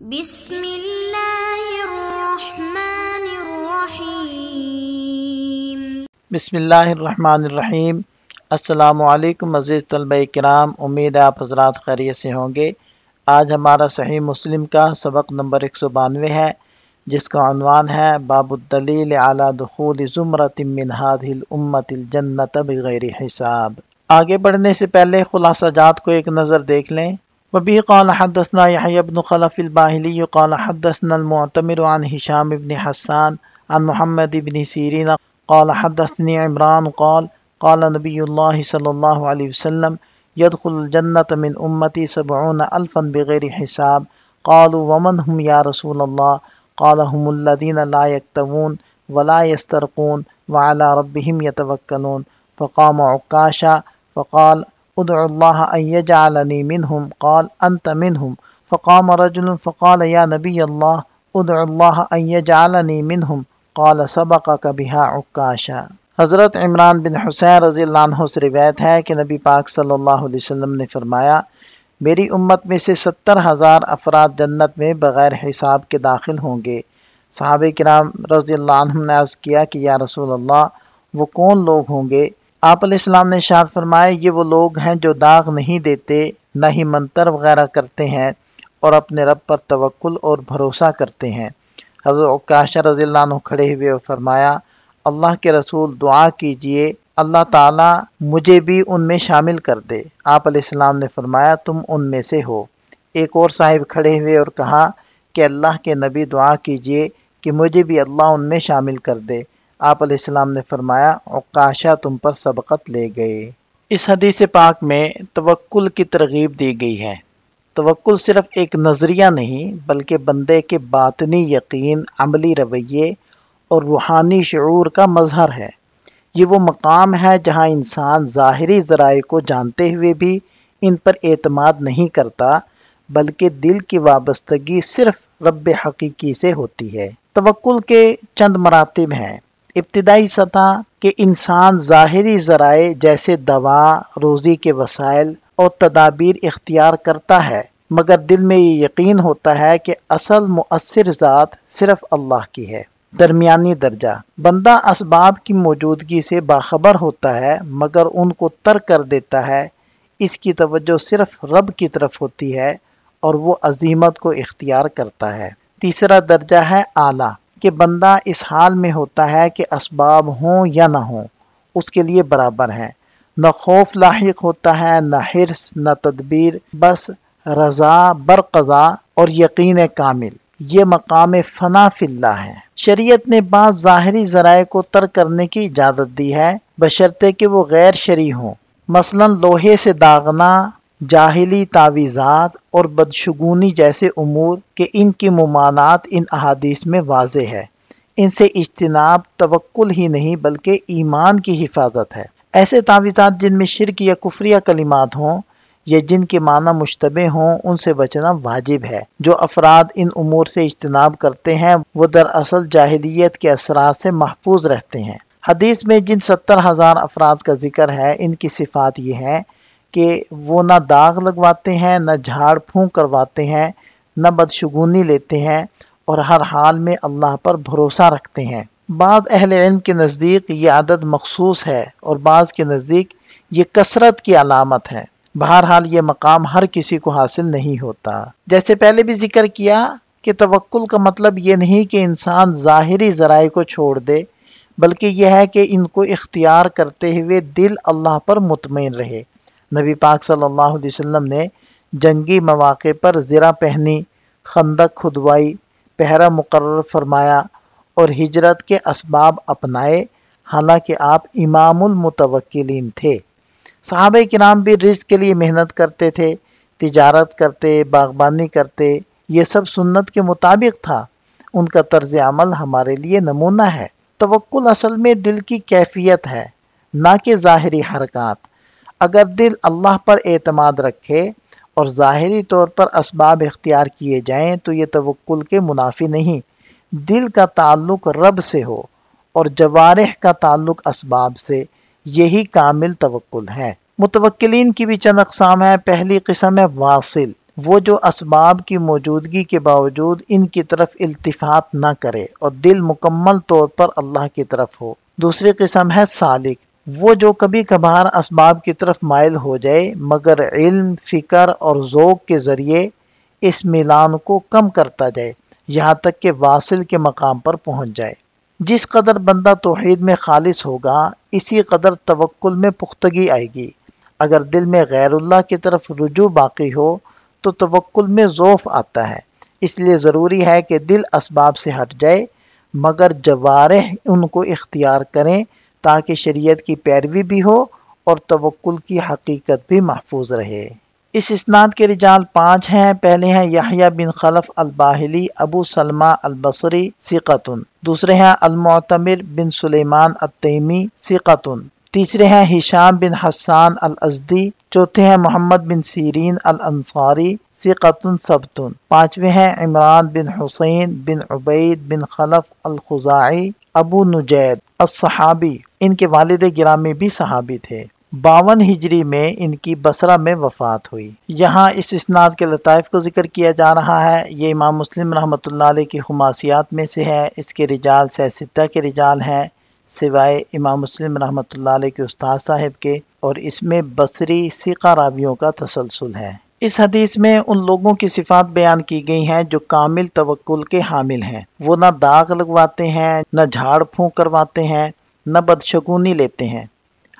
بسم اللہ الرحمن الرحیم۔ بسم اللہ الرحمن الرحیم۔ السلام علیکم عزیز طلبہ کرام، امید ہے آپ حضرات خیریت سے ہوں گے۔ آج ہمارا صحیح مسلم کا سبق نمبر 192 ہے، جس کا عنوان ہے باب الدلیل علی دخول زمرۃ من هذه الامۃ الجنۃ بغیر حساب۔ آگے بڑھنے سے پہلے خلاصہ جات کو ایک نظر دیکھ لیں۔ وبه قال حدثنا يحيى بن خلف الباهلي قال حدثنا المعتمر عن هشام بن حسان عن محمد بن سيرين قال حدثني عمران قال قال نبي الله صلى الله عليه وسلم يدخل الجنة من أمتي 70,000 بغير حساب قالوا ومن هم يا رسول الله قال هم الذين لا يكتوون ولا يسترقون وعلى ربهم يتوكلون فقام عكاشة فقال ادعو الله أن يجعلني منهم قال أنت منهم فقام رجل فقال يا نبي الله ادعو الله أن يجعلني منهم قال سبقك بها عكاشة۔ حضرت عمران بن حسین رضی اللہ عنہ سے روایت ہے کہ نبی پاک صلی اللہ علیہ وسلم نے فرمایا، میری امت میں سے 70,000 افراد جنت میں بغیر حساب کے داخل ہوں گے۔ صحابہ کرام رضی اللہ عنہم نے عرض کیا کہ یا رسول اللہ، وہ کون لوگ ہوں گے؟ آپ علیہ السلام نے ارشاد فرمایا، یہ وہ لوگ ہیں جو داغ نہیں دیتے، نہ ہی منتر وغیرہ کرتے ہیں، اور اپنے رب پر توکل اور بھروسہ کرتے ہیں۔ حضرت عکاشہ رضی اللہ عنہ کھڑے ہوئے اور فرمایا، اللہ کے رسول دعا کیجئے اللہ تعالیٰ مجھے بھی ان میں شامل کر دے۔ آپ علیہ السلام نے فرمایا، تم ان میں سے ہو۔ ایک اور صاحب کھڑے ہوئے اور کہا کہ اللہ کے نبی دعا کیجئے کہ مجھے بھی اللہ ان میں شامل کر دے۔ آپ علیہ السلام نے فرمایا، عکاشہ تم پر سبقت لے گئے۔ اس حدیث پاک میں توکل کی ترغیب دی گئی ہے۔ توکل صرف ایک نظریہ نہیں بلکہ بندے کے باطنی یقین، عملی رویے اور روحانی شعور کا مظہر ہے۔ یہ وہ مقام ہے جہاں انسان ظاہری ذرائع کو جانتے ہوئے بھی ان پر اعتماد نہیں کرتا، بلکہ دل کی وابستگی صرف رب حقیقی سے ہوتی ہے۔ توکل کے چند مراتب ہیں۔ ابتدائی سطح کہ انسان ظاہری ذرائع جیسے دوا، روزی کے وسائل اور تدابیر اختیار کرتا ہے، مگر دل میں یہ یقین ہوتا ہے کہ اصل مؤثر ذات صرف اللہ کی ہے۔ درمیانی درجہ، بندہ اسباب کی موجودگی سے باخبر ہوتا ہے مگر ان کو ترک کر دیتا ہے، اس کی توجہ صرف رب کی طرف ہوتی ہے اور وہ عزیمت کو اختیار کرتا ہے۔ تیسرا درجہ ہے اعلیٰ کہ بندہ اس حال میں ہوتا ہے کہ اسباب ہوں یا نہ ہوں اس کے لیے برابر ہیں، نہ خوف لاحق ہوتا ہے، نہ حرص، نہ تدبیر، بس رضا برقضا اور یقین کامل۔ یہ مقام فنا فی اللہ ہے۔ شریعت نے بعض ظاہری ذرائع کو ترک کرنے کی اجازت دی ہے بشرطے کہ وہ غیر شرعی ہوں، مثلا لوہے سے داغنا، جاہلی تعویذات اور بدشگونی جیسے امور کہ ان کی ممانعت ان احادیث میں واضح ہے۔ ان سے اجتناب توکل ہی نہیں بلکہ ایمان کی حفاظت ہے۔ ایسے تعویذات جن میں شرک یا کفریہ کلمات ہوں یا جن کے معنی مشتبہ ہوں، ان سے بچنا واجب ہے۔ جو افراد ان امور سے اجتناب کرتے ہیں وہ دراصل جاہلیت کے اثرات سے محفوظ رہتے ہیں۔ حدیث میں جن 70,000 افراد کا ذکر ہے، ان کی صفات یہ ہیں کہ وہ نہ داغ لگواتے ہیں، نہ جھاڑ پھونک کرواتے ہیں، نہ بدشگونی لیتے ہیں اور ہر حال میں اللہ پر بھروسہ رکھتے ہیں۔ بعض اہل علم کے نزدیک یہ عدد مخصوص ہے اور بعض کے نزدیک یہ کثرت کی علامت ہے۔ بہرحال یہ مقام ہر کسی کو حاصل نہیں ہوتا۔ جیسے پہلے بھی ذکر کیا کہ توکل کا مطلب یہ نہیں کہ انسان ظاہری ذرائع کو چھوڑ دے، بلکہ یہ ہے کہ ان کو اختیار کرتے ہوئے دل اللہ پر مطمئن رہے۔ نبی پاک صلی اللہ علیہ وسلم نے جنگی مواقع پر زرہ پہنی، خندق کھدوائی، پہرا مقرر فرمایا اور ہجرت کے اسباب اپنائے، حالانکہ آپ امام المتوکلین تھے۔ صحابہ کرام بھی رزق کے لیے محنت کرتے تھے، تجارت کرتے، باغبانی کرتے، یہ سب سنت کے مطابق تھا۔ ان کا طرز عمل ہمارے لیے نمونہ ہے۔ توکل اصل میں دل کی کیفیت ہے، نہ کہ ظاہری حرکات۔ اگر دل اللہ پر اعتماد رکھے اور ظاہری طور پر اسباب اختیار کیے جائیں تو یہ توکل کے منافی نہیں۔ دل کا تعلق رب سے ہو اور جوارح کا تعلق اسباب سے، یہی کامل توکل ہے۔ متوکلین کی بھی چند اقسام ہیں۔ پہلی قسم ہے واصل، وہ جو اسباب کی موجودگی کے باوجود ان کی طرف التفات نہ کرے اور دل مکمل طور پر اللہ کی طرف ہو۔ دوسری قسم ہے سالک، وہ جو کبھی کبھار اسباب کی طرف مائل ہو جائے مگر علم، فکر اور ذوق کے ذریعے اس میلان کو کم کرتا جائے یہاں تک کہ واصل کے مقام پر پہنچ جائے۔ جس قدر بندہ توحید میں خالص ہوگا اسی قدر توکل میں پختگی آئے گی۔ اگر دل میں غیر اللہ کی طرف رجوع باقی ہو تو توکل میں ضعف آتا ہے۔ اس لیے ضروری ہے کہ دل اسباب سے ہٹ جائے مگر جوارح ان کو اختیار کریں تاکہ شریعت کی پیروی بھی ہو اور توکل کی حقیقت بھی محفوظ رہے۔ اس اسناد کے رجال 5 ہیں۔ پہلے ہیں یحییٰ بن خلف الباہلی ابو سلمہ البصری ثقۃ، دوسرے ہیں المعتمر بن سلیمان التیمی ثقۃ، تیسرے ہیں ہشام بن حسان الازدی، چوتھے ہیں محمد بن سیرین الانصاری ثقۃ ثبت، پانچویں ہیں عمران بن حسین بن عبید بن خلف الخزاعی ابو نجید الصحابی، ان کے والد گرامی بھی صحابی تھے۔ 52 ہجری میں ان کی بصرہ میں وفات ہوئی۔ یہاں اس اسناد کے لطائف کو ذکر کیا جا رہا ہے۔ یہ امام مسلم رحمۃ اللہ علیہ کی خماسیات میں سے ہے۔ اس کے رجال ستہ کے رجال ہیں سوائے امام مسلم رحمۃ اللہ علیہ کے استاد صاحب کے، اور اس میں بصری ثقہ راویوں کا تسلسل ہے۔ اس حدیث میں ان لوگوں کی صفات بیان کی گئی ہیں جو کامل توکل کے حامل ہیں۔ وہ نہ داغ لگواتے ہیں، نہ جھاڑ پھونک کرواتے ہیں، نہ بدشگونی لیتے ہیں۔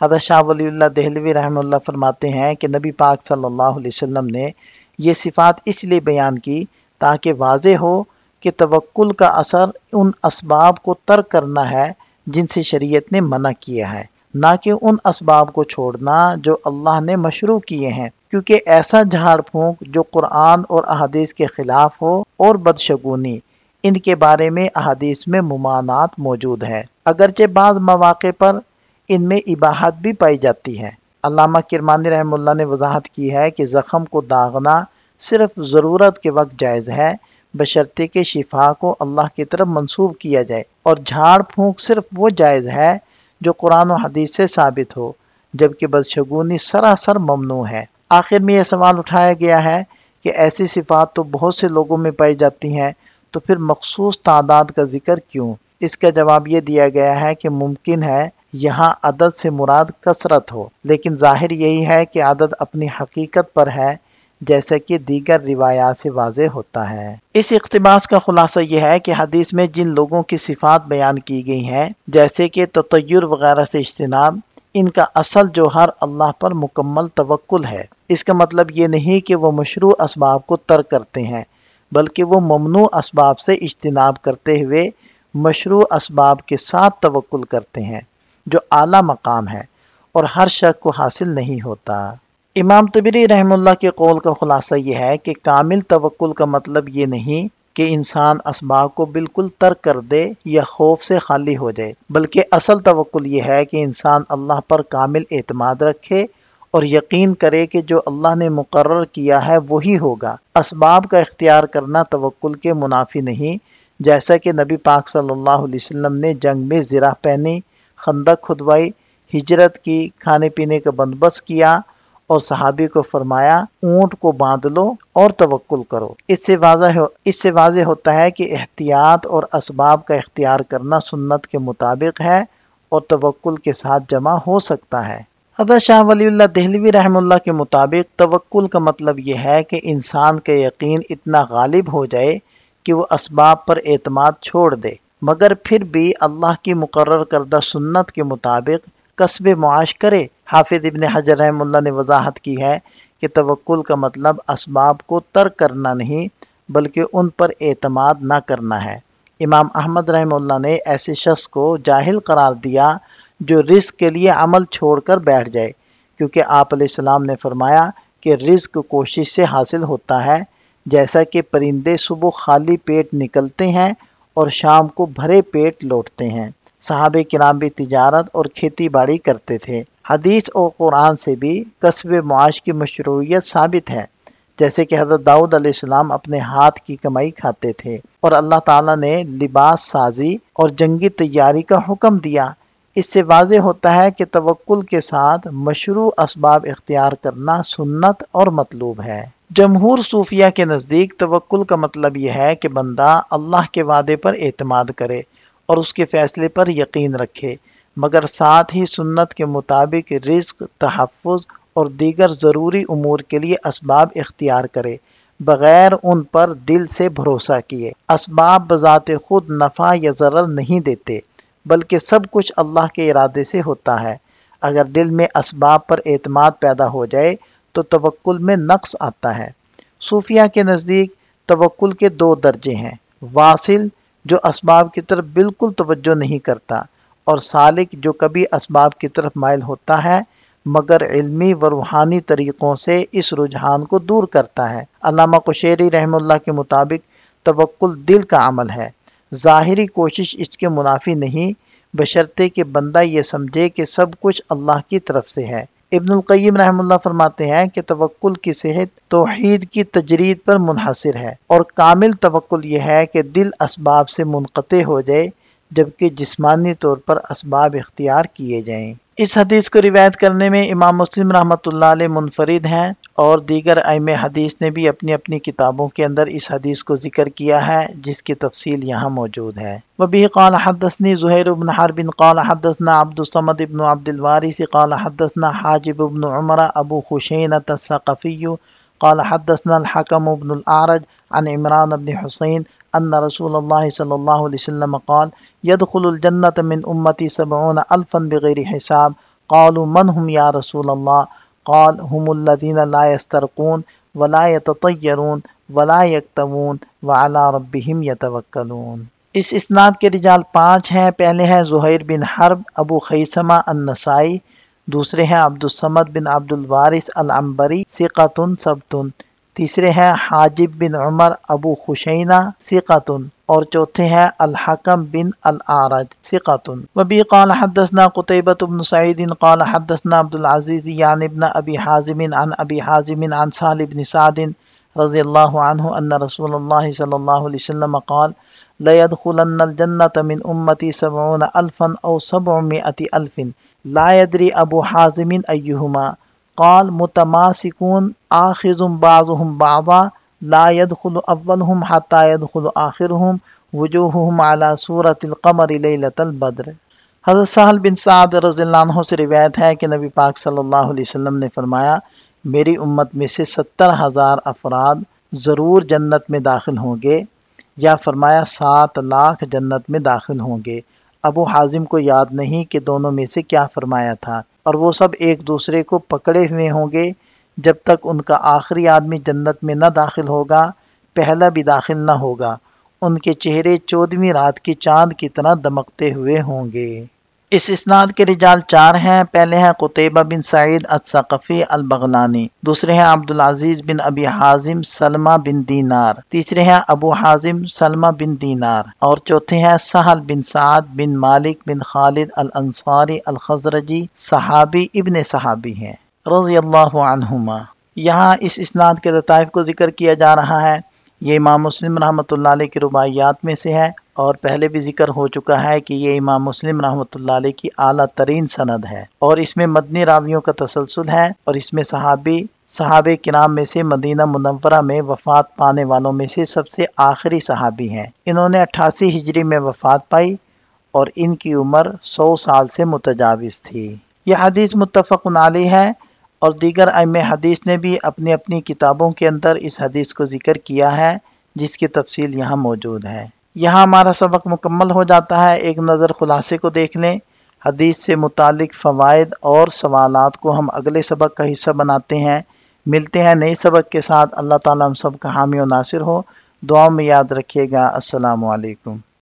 حضرت شاہ ولی اللہ دہلوی رحمہ اللہ فرماتے ہیں کہ نبی پاک صلی اللہ علیہ وسلم نے یہ صفات اس لیے بیان کی تاکہ واضح ہو کہ توکل کا اثر ان اسباب کو ترک کرنا ہے جن سے شریعت نے منع کیا ہے، نہ کہ ان اسباب کو چھوڑنا جو اللہ نے مشروع کیے ہیں، کیونکہ ایسا جھاڑ پھونک جو قرآن اور احادیث کے خلاف ہو اور بدشگونی، ان کے بارے میں احادیث میں ممانعت موجود ہے، اگرچہ بعض مواقع پر ان میں اباحت بھی پائی جاتی ہے۔ علامہ کرمانی رحمہ اللہ نے وضاحت کی ہے کہ زخم کو داغنا صرف ضرورت کے وقت جائز ہے بشرطے کہ شفا کو اللہ کی طرف منسوب کیا جائے، اور جھاڑ پھونک صرف وہ جائز ہے جو قرآن و حدیث سے ثابت ہو، جبکہ بدشگونی سراسر ممنوع ہے۔ آخر میں یہ سوال اٹھایا گیا ہے کہ ایسی صفات تو بہت سے لوگوں میں پائی جاتی ہیں، تو پھر مخصوص تعداد کا ذکر کیوں؟ اس کا جواب یہ دیا گیا ہے کہ ممکن ہے یہاں عدد سے مراد کثرت ہو، لیکن ظاہر یہی ہے کہ عدد اپنی حقیقت پر ہے جیسا کہ دیگر روایات سے واضح ہوتا ہے۔ اس اقتباس کا خلاصہ یہ ہے کہ حدیث میں جن لوگوں کی صفات بیان کی گئی ہیں جیسے کہ تطیر وغیرہ سے اجتناب، ان کا اصل جوہر اللہ پر مکمل توکل ہے۔ اس کا مطلب یہ نہیں کہ وہ مشروع اسباب کو ترک کرتے ہیں، بلکہ وہ ممنوع اسباب سے اجتناب کرتے ہوئے مشروع اسباب کے ساتھ توکل کرتے ہیں، جو اعلیٰ مقام ہے اور ہر شخص کو حاصل نہیں ہوتا۔ امام طبری رحمہ اللہ کے قول کا خلاصہ یہ ہے کہ کامل توکل کا مطلب یہ نہیں کہ انسان اسباب کو بالکل ترک کر دے یا خوف سے خالی ہو جائے، بلکہ اصل توکل یہ ہے کہ انسان اللہ پر کامل اعتماد رکھے اور یقین کرے کہ جو اللہ نے مقرر کیا ہے وہی ہوگا۔ اسباب کا اختیار کرنا توکل کے منافی نہیں، جیسا کہ نبی پاک صلی اللہ علیہ وسلم نے جنگ میں زرہ پہنی، خندق کھدوائی، ہجرت کی، کھانے پینے کا بندوبست کیا اور صحابی کو فرمایا اونٹ کو باندھ لو اور توکل کرو۔ اس سے واضح ہوتا ہے کہ احتیاط اور اسباب کا اختیار کرنا سنت کے مطابق ہے اور توکل کے ساتھ جمع ہو سکتا ہے۔ حضرت شاہ ولی اللہ دہلوی رحمہ اللہ کے مطابق توکل کا مطلب یہ ہے کہ انسان کا یقین اتنا غالب ہو جائے کہ وہ اسباب پر اعتماد چھوڑ دے، مگر پھر بھی اللہ کی مقرر کردہ سنت کے مطابق کسب معاش کرے۔ حافظ ابن حجر رحمہ اللہ نے وضاحت کی ہے کہ توکل کا مطلب اسباب کو ترک کرنا نہیں بلکہ ان پر اعتماد نہ کرنا ہے۔ امام احمد رحمہ اللہ نے ایسے شخص کو جاہل قرار دیا جو رزق کے لیے عمل چھوڑ کر بیٹھ جائے، کیونکہ آپ علیہ السلام نے فرمایا کہ رزق کوشش سے حاصل ہوتا ہے، جیسا کہ پرندے صبح خالی پیٹ نکلتے ہیں اور شام کو بھرے پیٹ لوٹتے ہیں۔ صحابہ کرام بھی تجارت اور کھیتی باڑی کرتے تھے۔ حدیث اور قرآن سے بھی کسب معاش کی مشروعیت ثابت ہے، جیسے کہ حضرت داؤد علیہ السلام اپنے ہاتھ کی کمائی کھاتے تھے، اور اللہ تعالیٰ نے لباس سازی اور جنگی تیاری کا حکم دیا۔ اس سے واضح ہوتا ہے کہ توکل کے ساتھ مشروع اسباب اختیار کرنا سنت اور مطلوب ہے۔ جمہور صوفیہ کے نزدیک توکل کا مطلب یہ ہے کہ بندہ اللہ کے وعدے پر اعتماد کرے اور اس کے فیصلے پر یقین رکھے، مگر ساتھ ہی سنت کے مطابق رزق، تحفظ اور دیگر ضروری امور کے لیے اسباب اختیار کرے، بغیر ان پر دل سے بھروسہ کیے۔ اسباب بذات خود نفع یا ضرر نہیں دیتے، بلکہ سب کچھ اللہ کے ارادے سے ہوتا ہے۔ اگر دل میں اسباب پر اعتماد پیدا ہو جائے تو توکل میں نقص آتا ہے۔ صوفیہ کے نزدیک توکل کے دو درجے ہیں: واصل جو اسباب کی طرف بالکل توجہ نہیں کرتا، اور سالک جو کبھی اسباب کی طرف مائل ہوتا ہے مگر علمی و روحانی طریقوں سے اس رجحان کو دور کرتا ہے۔ علامہ قشیری رحمہ اللہ کے مطابق توکل دل کا عمل ہے، ظاہری کوشش اس کے منافی نہیں، بشرطے کہ بندہ یہ سمجھے کہ سب کچھ اللہ کی طرف سے ہے۔ ابن القیم رحمہ اللہ فرماتے ہیں کہ توکل کی صحت توحید کی تجرید پر منحصر ہے، اور کامل توکل یہ ہے کہ دل اسباب سے منقطع ہو جائے جبکہ جسمانی طور پر اسباب اختیار کیے جائیں۔ اس حدیث کو روایت کرنے میں امام مسلم رحمۃ اللہ علیہ منفرد ہیں، اور دیگر ائمہ حدیث نے بھی اپنی اپنی کتابوں کے اندر اس حدیث کو ذکر کیا ہے، جس کی تفصیل یہاں موجود ہے۔ وبه قال حدثني زهير بن حرب قال حدثنا عبد الصمد بن عبد الوارث قال حدثنا حاجب بن عمر ابو خشينة الثقفي قال حدثنا الحكم بن الأعرج عن عمران بن حسين ان رسول الله صلى الله عليه وسلم قال يدخل الجنة من امتي 70,000 بغير حساب قالوا من هم يا رسول الله قال هم الذين لا يسترقون ولا يتطيرون ولا يكتوون وعلى ربهم يتوكلون۔ اس اسناد کے رجال 5 ہیں۔ پہلے ہیں زہیر بن حرب ابو خیثمہ النسائی، دوسرے ہیں عبد الصمد بن عبد الوارث العنبری ثقۃ ثبت، تیسرے ہیں حاجب بن عمر ابو خشینہ ثقۃ، اور چوتھے ہیں الحکم بن الاعرج ثقۃ۔ وبی قال حدثنا قتیبۃ بن سعید قال حدثنا عبد العزیز یعنی ابن ابی حازم عن ابی حازم عن سہل بن سعد رضی اللہ عنہ ان رسول اللہ صلی اللہ علیہ وسلم قال لَيَدْخُلَنَّ الْجَنَّةَ مِنْ أُمَّتِي 70,000 أو 700,000 لا يدري أبو حازم أيهما قال متماسكون آخذ بعضهم بعضا لا يدخل أولهم حتى يدخل آخرهم وجوههم على صورة القمر ليلة البدر۔ حضرت سہل بن سعد رضی اللہ عنہ سے روایت ہے کہ نبی پاک صلی اللہ علیہ وسلم نے فرمایا میری امت میں سے 70,000 افراد ضرور جنت میں داخل ہوں گے، یا فرمایا 7 لاکھ جنت میں داخل ہوں گے۔ ابو حازم کو یاد نہیں کہ دونوں میں سے کیا فرمایا تھا، اور وہ سب ایک دوسرے کو پکڑے ہوئے ہوں گے جب تک ان کا آخری آدمی جنت میں نہ داخل ہوگا، پہلا بھی داخل نہ ہوگا۔ ان کے چہرے 14ویں رات کی چاند کی طرح دمکتے ہوئے ہوں گے۔ اس اسناد کے رجال 4 ہیں۔ پہلے ہیں قتیبہ بن سعید الثقفی البغلانی، دوسرے ہیں عبد العزیز بن ابی حازم سلمہ بن دینار، تیسرے ہیں ابو حازم سلمہ بن دینار، اور چوتھے ہیں سہل بن سعد بن مالک بن خالد الانصاری الخزرجی، صحابی ابن صحابی ہیں رضی اللہ عنہما۔ یہاں اس اسناد کے لطائف کو ذکر کیا جا رہا ہے۔ یہ امام مسلم رحمۃ اللہ علیہ کی رباعیات میں سے ہے، اور پہلے بھی ذکر ہو چکا ہے کہ یہ امام مسلم رحمۃ اللہ علیہ کی اعلیٰ ترین سند ہے، اور اس میں مدنی راویوں کا تسلسل ہے، اور اس میں صحابہ کرام میں سے مدینہ منورہ میں وفات پانے والوں میں سے سب سے آخری صحابی ہیں۔ انہوں نے 88 ہجری میں وفات پائی، اور ان کی عمر 100 سال سے متجاوز تھی۔ یہ حدیث متفق علیہ ہے، اور دیگر ائمہ حدیث نے بھی اپنی اپنی کتابوں کے اندر اس حدیث کو ذکر کیا ہے، جس کی تفصیل یہاں موجود ہے۔ یہاں ہمارا سبق مکمل ہو جاتا ہے۔ ایک نظر خلاصے کو دیکھ لیں۔ حدیث سے متعلق فوائد اور سوالات کو ہم اگلے سبق کا حصہ بناتے ہیں۔ ملتے ہیں نئے سبق کے ساتھ۔ اللہ تعالیٰ ہم سب کا حامی و ناصر ہو۔ دعاؤں میں یاد رکھیے گا۔ السلام علیکم۔